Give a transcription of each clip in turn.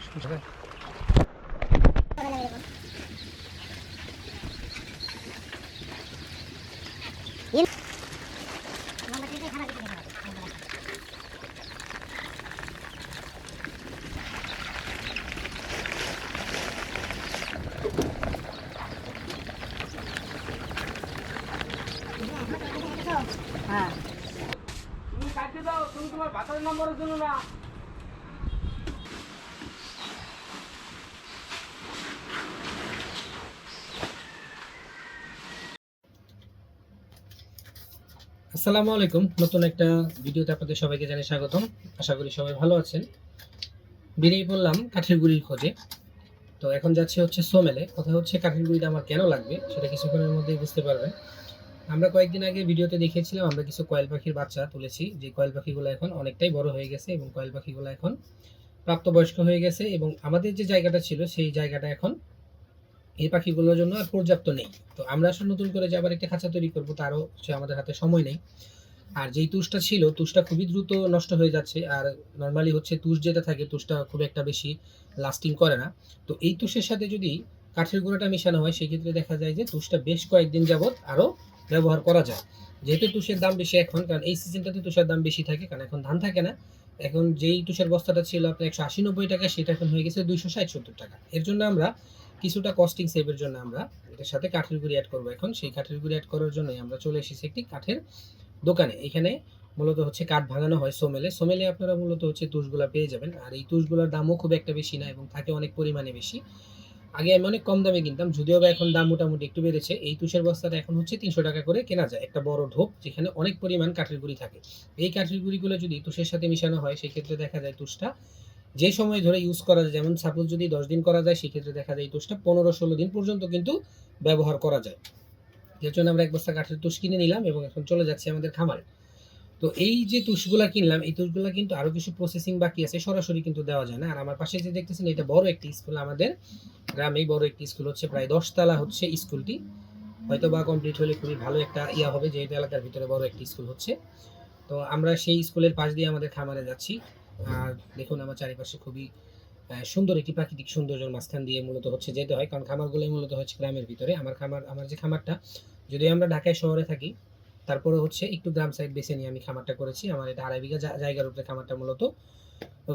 হ্যাঁ তুমি কাটতে দাও, তুমি তোমার বাতাস নম্বরের জন্য না। আসসালামু আলাইকুম। নতুন একটা ভিডিওতে আপনাদের সবাইকে জানাই স্বাগতম। আশা করি সবাই ভালো আছেন। বেরিয়ে পড়লাম কাঠের গুঁড়ির খোঁজে। তো এখন যাচ্ছে হচ্ছে সোমেলে। কথা হচ্ছে কাঠের গুঁড়িটা আমার কেন লাগবে সেটা কিছুক্ষণের মধ্যেই বুঝতে পারবেন। আমরা কয়েকদিন আগে ভিডিওতে দেখিয়েছিলাম আমরা কিছু কয়েল পাখির বাচ্চা তুলেছি, যে কয়েল পাখিগুলো এখন অনেকটাই বড় হয়ে গেছে এবং কয়েল পাখিগুলো এখন প্রাপ্তবয়স্ক হয়ে গেছে এবং আমাদের যে জায়গাটা ছিল সেই জায়গাটা এখন এই পাখিগুলোর জন্য আর পর্যাপ্ত নেই। তো আমরা আসলে নতুন করে যে আবার একটা খাঁচা তৈরি করবো তারও হচ্ছে আমাদের হাতে সময় নেই। আর যেই তুষটা ছিল তুষটা খুবই দ্রুত নষ্ট হয়ে যাচ্ছে। আর নর্মালি হচ্ছে তুষ যেটা থাকে তুষটা খুব একটা বেশি লাস্টিং করে না। তো এই তুষের সাথে যদি কাঠের গুঁড়োটা মেশানো হয় সেক্ষেত্রে দেখা যায় যে তুষটা বেশ কয়েকদিন যাবৎ আরও ব্যবহার করা যায়। যেহেতু তুষের দাম বেশি এখন, কারণ এই সিজনটাতে তুষের দাম বেশি থাকে, কারণ এখন ধান থাকে না। এখন যেই তুষের বস্তাটা ছিল আপনার 180-90 টাকা, সেটা এখন হয়ে গেছে 260-70 টাকা। এর জন্য আমরা কিছুটা কস্টিং সেভের জন্য আমরা এটার সাথে কাঠের গুঁড়ি অ্যাড করবো। এখন সেই কাঠের গুঁড়ি অ্যাড করার জন্যই আমরা চলে এসেছি একটি কাঠের দোকানে। এখানে মূলত হচ্ছে কাঠ ভাঙানো হয় সোমেলে আপনারা মূলত হচ্ছে তুষগুলা পেয়ে যাবেন। আর এই তুষগুলোর দামও খুব একটা বেশি না এবং থাকে অনেক পরিমাণে বেশি। আগে আমি অনেক কম দামে কিনতাম, যদিও বা এখন দাম মোটামুটি একটু বেড়েছে। এই তুষের বস্তাটা এখন হচ্ছে 300 টাকা করে কেনা যায়, একটা বড় ঢোপ যেখানে অনেক পরিমাণ কাঠের গুঁড়ি থাকে। এই কাঠের গুঁড়িগুলো যদি তুষের সাথে মিশানো হয় সেক্ষেত্রে দেখা যায় তুষটা যে সময় ধরে ইউজ করা যায়, যেমন সাপোজ যদি 10 দিন করা যায় সেক্ষেত্রে দেখা যায় এই তুষটা 15-16 দিন পর্যন্ত কিন্তু ব্যবহার করা যায়। এর জন্য আমরা এক বস্তা কাঠের তুষ কিনে নিলাম এবং এখন চলে যাচ্ছি আমাদের খামারে। তো এই যে তুষগুলা কিনলাম, এই তুষগুলা কিন্তু আরো কিছু প্রসেসিং বাকি আছে, সরাসরি কিন্তু দেওয়া যায় না। আর আমার পাশে যে দেখতেছেন এটা বড় একটি স্কুল, আমাদের গ্রামেই বড় একটি স্কুল হচ্ছে, প্রায় 10 তলা হচ্ছে স্কুলটি। হয়তো বা কমপ্লিট হলে খুবই ভালো একটা ইয়া হবে, যেহেতু এলাকার ভিতরে বড় একটি স্কুল হচ্ছে। তো আমরা সেই স্কুলের পাশ দিয়ে আমাদের খামারে যাচ্ছি। আর দেখুন আমার চারিপাশে খুবই সুন্দর একটি প্রাকৃতিক সৌন্দর্যের মাঝখান দিয়ে মূলত হচ্ছে যেতে হয়, কারণ খামারগুলো মূলত হচ্ছে গ্রামের ভিতরে। আমার যে খামারটা, যদি আমরা ঢাকায় শহরে থাকি তারপরে হচ্ছে একটু গ্রাম সাইড বেছে নিয়ে আমি খামারটা করেছি। আমার এটা 2.5 বিঘা জায়গার উপরে খামারটা মূলত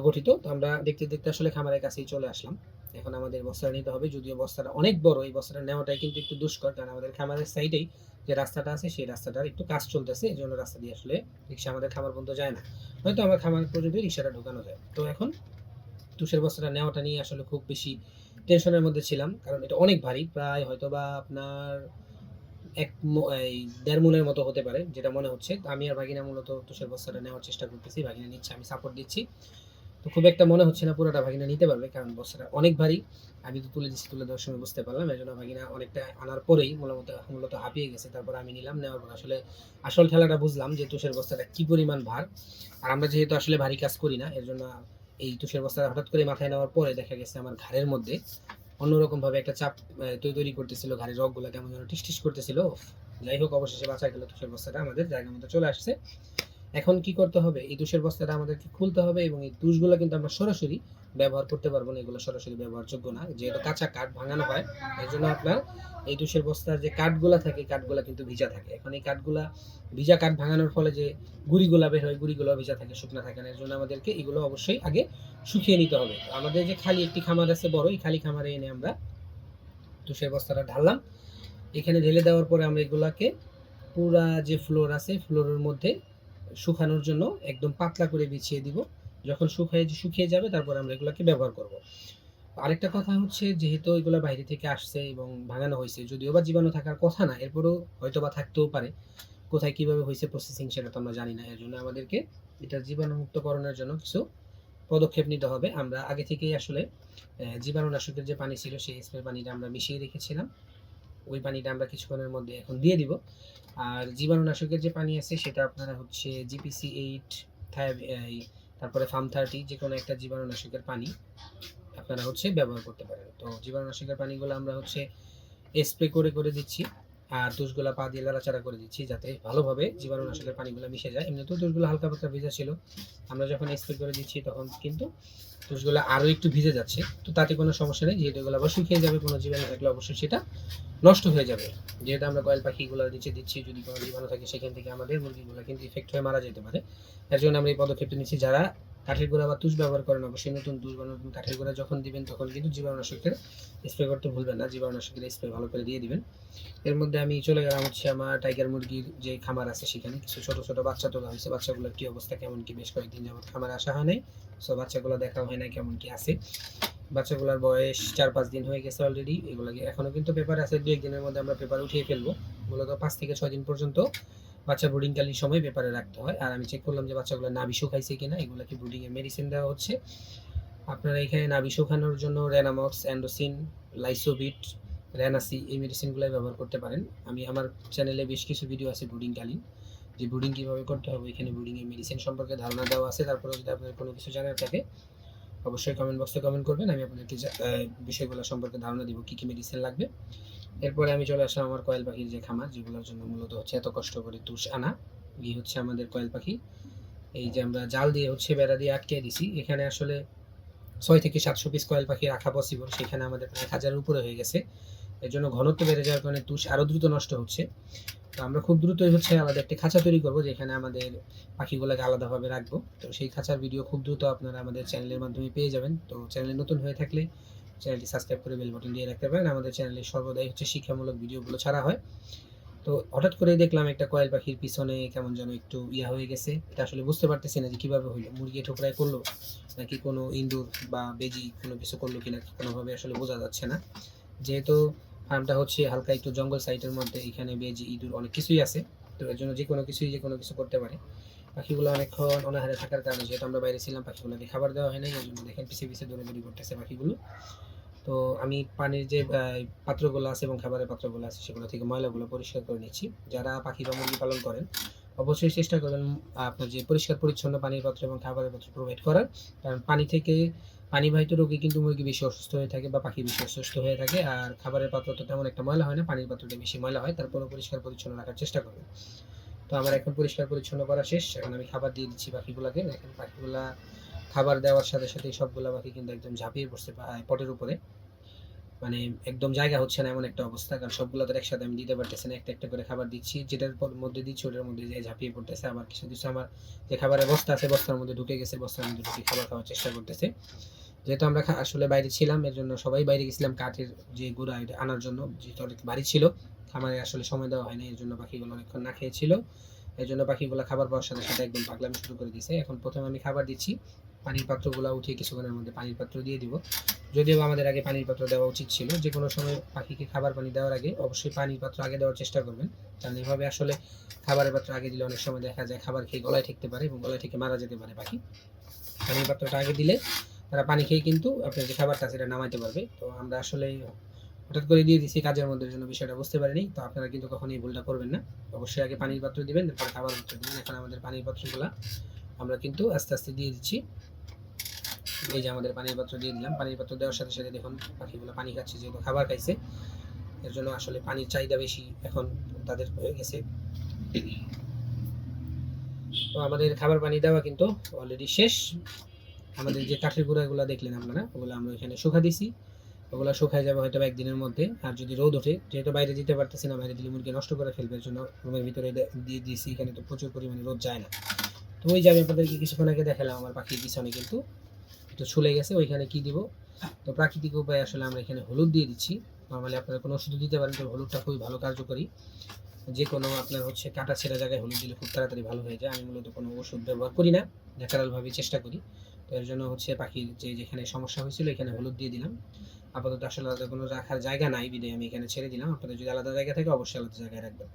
গঠিত। তো আমরা দেখতে দেখতে আসলে খামারের কাছেই চলে আসলাম। এখন আমাদের বস্তাটা নিতে হবে, যদিও বস্তাটা অনেক বড়। এই বস্তাটা নেওয়াটাই কিন্তু একটু দুষ্কর, কারণ আমাদের খামারের সাইডেই যে রাস্তাটা আছে সেই রাস্তাটার একটু কাজ চলতেছে, এই জন্য রাস্তা দিয়ে আসলে রিক্সা আমাদের খামার পর্যন্ত যায় না। হয়তো আমার খামার পর্যন্ত রিক্সাটা ঢোকানো যায়। তো এখন তুষের বস্তাটা নেওয়াটা নিয়ে আসলে খুব বেশি টেনশনের মধ্যে ছিলাম, কারণ এটা অনেক ভারী, প্রায় হয়তো বা আপনার এই 1.5 মনের মতো হতে পারে যেটা মনে হচ্ছে। আমি আর ভাগিনা মূলত তুষের বস্তাটা নেওয়ার চেষ্টা করতেছি, ভাগিনা নিচ্ছে, আমি সাপোর্ট দিচ্ছি। তো খুব একটা মনে হচ্ছে না পুরোটা ভাগিনা নিতে পারবে, কারণ বস্তাটা অনেক ভারী। আমি তো তুলে দিচ্ছি, তুলে দেওয়ার সময় বুঝতে পারলাম। এই জন্য ভাগিনা অনেকটা আনার পরেই মূলত হাঁপিয়ে গেছে। তারপর আমি নিলাম, নেওয়ার পর আসলে আসল খেলাটা বুঝলাম যে তুষের বস্তাটা কি পরিমাণ ভার। আর আমরা যেহেতু আসলে ভারী কাজ করি না, এর জন্য এই তুষের বস্তাটা হঠাৎ করে মাথায় নেওয়ার পরে দেখা গেছে আমার ঘাড়ের মধ্যে অন্যরকম ভাবে একটা চাপ তৈরি করতেছিল, ঘাড়ের রগগুলো কেমন যেন টিস করতেছিল। যাই হোক, অবশেষে বাঁচা গেল, তুষের বস্তাটা আমাদের জায়গার মতো চলে আসছে। এখন কি করতে হবে, এই তুষের বস্তাটা আমাদেরকে খুলতে হবে এবং এই তুষগুলো কিন্তু আমরা সরাসরি ব্যবহার করতে পারবো না, এগুলো সরাসরি ব্যবহারযোগ্য না, যেহেতু কাঁচা কাঠ ভাঙানো হয়। এর জন্য আপনার এই তুষের বস্তার যে কাঠগুলা থাকে, কাঠগুলা কিন্তু ভিজা থাকে। এখন এই কাঠগুলা ভিজা কাঠ ভাঙানোর ফলে যে গুঁড়িগুলা বের হয়, গুঁড়িগুলো ভিজা থাকে, শুকনা থাকে না। এর জন্য আমাদেরকে এগুলো অবশ্যই আগে শুকিয়ে নিতে হবে। আমাদের যে খালি একটি খামার আছে বড়, এই খালি খামারে এনে আমরা তুষের বস্তাটা ঢাললাম। এখানে ঢেলে দেওয়ার পরে আমরা এগুলাকে পুরা যে ফ্লোর আছে ফ্লোরের মধ্যে শুকানোর জন্য একদম পাতলা করে বিছিয়ে দিব। যখন শুকিয়ে যাবে তারপর আমরা এগুলোকে ব্যবহার করব। আরেকটা কথা হচ্ছে, যেহেতু এগুলো বাইরে থেকে আসছে এবং ভাঙানো হয়েছে, যদিও বা জীবাণু থাকার কথা না, এরপরেও হয়তো বা থাকতেও পারে। কোথায় কিভাবে হয়েছে প্রসেসিং সেটা তো আমরা জানি না। এর জন্য আমাদেরকে এটা জীবাণুমুক্তকরণের জন্য কিছু পদক্ষেপ নিতে হবে। আমরা আগে থেকেই আসলে জীবাণুনাশকের যে পানি ছিল সেই স্প্রে পানিটা আমরা মিশিয়ে রেখেছিলাম। ওই পানিটা আমরা কিছুক্ষণের মধ্যে এখন দিয়ে দিব। আর জীবাণুনাশকের যে পানি আছে সেটা আপনারা হচ্ছে GPC8 তারপরে ফার্ম 30, যে কোনো একটা জীবাণুনাশকের পানি আপনারা হচ্ছে ব্যবহার করতে পারেন। তো জীবাণুনাশকের পানিগুলো আমরা হচ্ছে স্প্রে করে দিচ্ছি। আর তুষগুলা পা দিয়ে লাড়াচাড়া করে দিচ্ছি যাতে ভালোভাবে জীবাণুনাশকের পানিগুলো মিশে যায়। এমনিতেও তুষগুলো হালকা পাতলা ভিজা ছিল, আমরা যখন স্প্রে করে দিচ্ছি তখন কিন্তু তুষগুলো আরও একটু ভিজে যাচ্ছে। তো তাতে কোনো সমস্যা নেই, যেহেতু এগুলো আবার শুকিয়ে যাবে, কোনো জীবাণু থাকলে অবশ্যই সেটা নষ্ট হয়ে যাবে। যেহেতু আমরা কয়েল পাখিগুলো নিচে দিচ্ছি, যদি কোনো জীবাণু থাকে সেখান থেকে আমাদের মুরগিগুলো কিন্তু ইফেক্ট হয়ে মারা যেতে পারে। এর জন্য আমরা এই পদক্ষেপটা নিচ্ছি। যারা কাঠের গুঁড়া বা তুষ ব্যবহার করেন অবশ্যই নতুন তুষ বা নতুন কাঠের গুঁড়া যখন দিবেন তখন কিন্তু জীবাণুনাশকের স্প্রে করতে ভুলবেন না, জীবাণুনাশকের স্প্রে ভালো করে দিয়ে দিবেন। এর মধ্যে আমি চলে গেলাম হচ্ছে আমার টাইগার মুরগির যে খামার আছে সেখানে কিছু ছোট ছোট বাচ্চা তোলা হয়েছে। বাচ্চাগুলোর কি অবস্থা, কেমন কি, বেশ কয়েকদিন যাবত খামারে আসা হয় নাই, সো বাচ্চাগুলো দেখা হয় না কেমন কি আছে। বাচ্চাগুলোর বয়স 4-5 দিন হয়ে গেছে অলরেডি। এগুলোকে এখনো কিন্তু পেপার আছে, 2-1 দিনের মধ্যে আমরা পেপার উঠিয়ে ফেলবো। মূলত 5 থেকে 6 দিন পর্যন্ত বাচ্চা ব্রুডিংকালীন সময় পেপারে রাখতে হয়। আর আমি চেক করলাম যে বাচ্চাগুলো নাভি শুকাইছে কিনা, এগুলোকে ব্রুডিংয়ের মেডিসিন দেওয়া হচ্ছে। আপনারা এখানে নাভি শুকানোর জন্য রেনামক্স, অ্যান্ডোসিন, লাইসোবিট, রেনাসি এই মেডিসিনগুলোই ব্যবহার করতে পারেন। আমি আমার চ্যানেলে বেশ কিছু ভিডিও আছে ব্রুডিংকালীন, যে ব্রুডিং কীভাবে করতে হবে, এখানে ব্রুডিংয়ের মেডিসিন সম্পর্কে ধারণা দেওয়া আছে। তারপরে যদি আপনাদের কোনো কিছু জানার থাকে অবশ্যই কমেন্ট বক্সে কমেন্ট করবেন, আমি আপনাদেরকে বিষয়গুলো সম্পর্কে ধারণা দিব কী কী মেডিসিন লাগবে। এরপরে আমি চলে আসলাম আমার কয়েল পাখির যে খামার, যেগুলোর জন্য মূলত হচ্ছে এত কষ্ট করে তুষ আনা। এই হচ্ছে আমাদের কয়েল পাখি। এই যে আমরা জাল দিয়ে হচ্ছে বেড়া দিয়ে আটকে দিছি। এখানে আসলে 6 থেকে 700 পিস কয়েল পাখি রাখা পসিবল, সেখানে আমাদের প্রায় 1000-এর উপরে হয়ে গেছে। এর জন্য ঘনত্ব বেড়ে যাওয়ার কারণে তুষ আরও দ্রুত নষ্ট হচ্ছে। তো আমরা খুব দ্রুতই হচ্ছে আলাদা একটি খাঁচা তৈরি করবো, যেখানে আমাদের পাখিগুলোকে আলাদাভাবে রাখবো। তো সেই খাঁচার ভিডিও খুব দ্রুত আপনারা আমাদের চ্যানেলের মাধ্যমে পেয়ে যাবেন। তো চ্যানেলে নতুন হয়ে থাকলে চ্যানেলটি সাবস্ক্রাইব করে বেল বাটন দিয়ে রাখতে পারেন। আমাদের চ্যানেলে সর্বদাই হচ্ছে শিক্ষামূলক ভিডিওগুলো ছাড়া হয়। তো হঠাৎ করে দেখলাম একটা কয়েল পাখির পিছনে কেমন যেন একটু হয়ে গেছে। এটা আসলে বুঝতে পারতেছি না যে কীভাবে হইলো, মুরগি ঠোকরায় করলো নাকি কোনো ইঁদুর বা বেজি কোনো কিছু করলো কিনা, কোনোভাবে আসলে বোঝা যাচ্ছে না। যেহেতু ফার্মটা হচ্ছে হালকা একটু জঙ্গল সাইটের মধ্যে, এখানে বেজি, ইঁদুর অনেক কিছুই আছে। তো এর জন্য যে কোনো কিছু করতে পারে। পাখিগুলো অনেকক্ষণ অনাহারে থাকার কারণে, যেহেতু আমরা বাইরে ছিলাম, পাখিগুলোকে খাবার দেওয়া হয় নাই, এই জন্য দেখেন পিছিয়ে পিছিয়ে দৌড়াদৌড়ি করতেছে পাখিগুলো। তো আমি পানির যে পাত্রগুলো আছে এবং খাবারের পাত্রগুলো আছে সেগুলো থেকে ময়লাগুলো পরিষ্কার করে নিচ্ছি। যারা পাখি বা মুরগি পালন করেন অবশ্যই চেষ্টা করবেন আপনার যে পরিষ্কার পরিচ্ছন্ন পানির পাত্র এবং খাবারের পাত্র প্রোভাইড করার। কারণ পানি থেকে পানিবাহিত রোগে কিন্তু মুরগি বেশি অসুস্থ হয়ে থাকে বা পাখি বেশি অসুস্থ হয়ে থাকে। আর খাবারের পাত্র তো তেমন একটা ময়লা হয় না, পানির পাত্রটা বেশি ময়লা হয়, তারপরেও পরিষ্কার পরিচ্ছন্ন রাখার চেষ্টা করবেন। তো আমার এখন পরিষ্কার পরিচ্ছন্ন করা শেষ। এখন আমি খাবার দিয়ে দিচ্ছি পাখিগুলোকে। দেখেন পাখিগুলা খাবার দেওয়ার সাথে সাথে সবগুলা পাখি কিন্তু একদম ঝাঁপিয়ে পড়ছে পটের উপরে। মানে একদম জায়গা হচ্ছে না এমন একটা অবস্থা, কারণ সবগুলো তো একসাথে আমি দিতে পারতেছি না। একটা একটা করে খাবার দিচ্ছি, যেটার মধ্যে দিচ্ছি ওটার মধ্যে যে ঝাঁপিয়ে পড়তেছে। আবার কিছু কিছু আমার যে খাবারের বস্তা আছে বস্তার মধ্যে ঢুকে গেছে, বস্তার মধ্যে ঢুকে খাবার খাওয়ার চেষ্টা করতেছে। যেহেতু আমরা আসলে বাইরে ছিলাম, এর জন্য সবাই বাইরে গেছিলাম কাঠের যে গুঁড়া এটা আনার জন্য, যেহেতু অনেক বাড়ি ছিল, খামারে আসলে সময় দেওয়া হয়নি, এর জন্য পাখিগুলো অনেকক্ষণ না খেয়েছিল। এই জন্য পাখিগুলো খাবার পাওয়ার সাথে সাথে একদম পাগলামি শুরু করে দিয়েছে। এখন প্রথমে আমি খাবার দিচ্ছি, পানির পাত্রগুলো উঠিয়ে কিছুক্ষণের মধ্যে পানির পাত্র দিয়ে দিব। যদিও আমাদের আগে পানির পাত্র দেওয়া উচিত ছিল। যে কোনো সময় পাখিকে খাবার পানি দেওয়ার আগে অবশ্যই পানির পাত্র আগে দেওয়ার চেষ্টা করবেন, কারণ এভাবে আসলে খাবারের পাত্র আগে দিলে অনেক সময় দেখা যায় খাবার খেয়ে গলায় ঠেকতে পারে এবং গলায় ঠেকে মারা যেতে পারে পাখি। পানির পাত্রটা আগে দিলে তারা পানি খেয়ে কিন্তু আপনার যে খাবারটা সেটা নামাইতে পারবে। তো আমরা আসলে হঠাৎ করে দিয়ে দিচ্ছি কাজের মধ্যে, জন্য বিষয়টা বুঝতে পারিনি। তো আপনারা কিন্তু কখনোই ভুলটা করবেন না, অবশ্যই আগে পানির পাত্র দিবেন, তারপর খাবার পাত্র দিবেন। এখন আমাদের পানির পাত্রগুলো আমরা কিন্তু আস্তে আস্তে দিয়ে দিচ্ছি। এই যে আমাদের পানির পাত্র দিয়ে দিলাম। পানির পাত্র দেওয়ার সাথে সাথে দেখুন পাখিগুলো পানি খাচ্ছে, যেহেতু খাবার খাইছে এর জন্য আসলে পানির চাহিদা বেশি এখন তাদের হয়ে গেছে। তো আমাদের খাবার পানি দেওয়া কিন্তু অলরেডি শেষ। আমাদের যে কাঠের গুঁড়াগুলো দেখলেন আপনারা, ওগুলো আমরা এখানে শুকা দিছি, ওগুলো শুকায় যাবে হয়তো একদিনের মধ্যে। আর যদি রোদ ওঠে, যেহেতু বাইরে দিতে পারতেছি না, বাইরে দিলে মুরগি নষ্ট করে ফেলবে, এর জন্য রুমের ভিতরে দিয়ে দিয়েছি। এখানে তো প্রচুর পরিমাণে রোদ যায় না। তো ওই যে আমি আপনাদেরকে কিছুক্ষণ আগে দেখালাম আমার পাখির পিছনে কিন্তু একটু ছুলে গেছে, ওইখানে কি দিব। তো প্রাকৃতিক উপায়ে আসলে আমরা এখানে হলুদ দিয়ে দিচ্ছি। নর্মালি আপনারা কোনো ওষুধ দিতে পারেন, তো হলুদটা খুবই ভালো কার্যকরী। যে কোনো আপনার হচ্ছে কাটা ছেঁড়া জায়গায় হলুদ দিলে খুব তাড়াতাড়ি ভালো হয়ে যায়। আমি মূলত কোনো ওষুধ ব্যবহার করি না, ন্যাচারালভাবে চেষ্টা করি। তো এর জন্য হচ্ছে পাখির যেখানে সমস্যা হয়েছিল এখানে হলুদ দিয়ে দিলাম। আপাতত আসলে আলাদা কোনো রাখার জায়গা নাই, বিধায় আমি এখানে ছেড়ে দিলাম। আপনাদের যদি আলাদা জায়গা থাকে অবশ্যই আলাদা জায়গায় রাখবেন।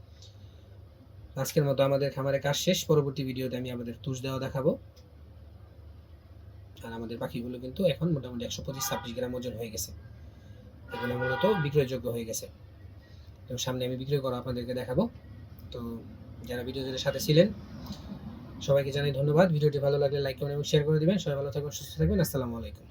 আজকের মতো আমাদের খামারের কাজ শেষ। পরবর্তী ভিডিওতে আমি আমাদের তুষ দেওয়া দেখাবো। আর আমাদের পাখিগুলো কিন্তু এখন মোটামুটি 125-26 গ্রাম ওজন হয়ে গেছে। এগুলো মূলত বিক্রয়যোগ্য হয়ে গেছে। তো সামনে আমি বিক্রয় করা আপনাদেরকে দেখাবো। তো যারা ভিডিওটির সাথে ছিলেন সবাইকে জানাই ধন্যবাদ। ভিডিওটি ভালো লাগলে লাইক কমেন্ট এবং শেয়ার করে দিবেন। সবাই ভালো থাকবেন, সুস্থ থাকবেন। আসসালামু আলাইকুম।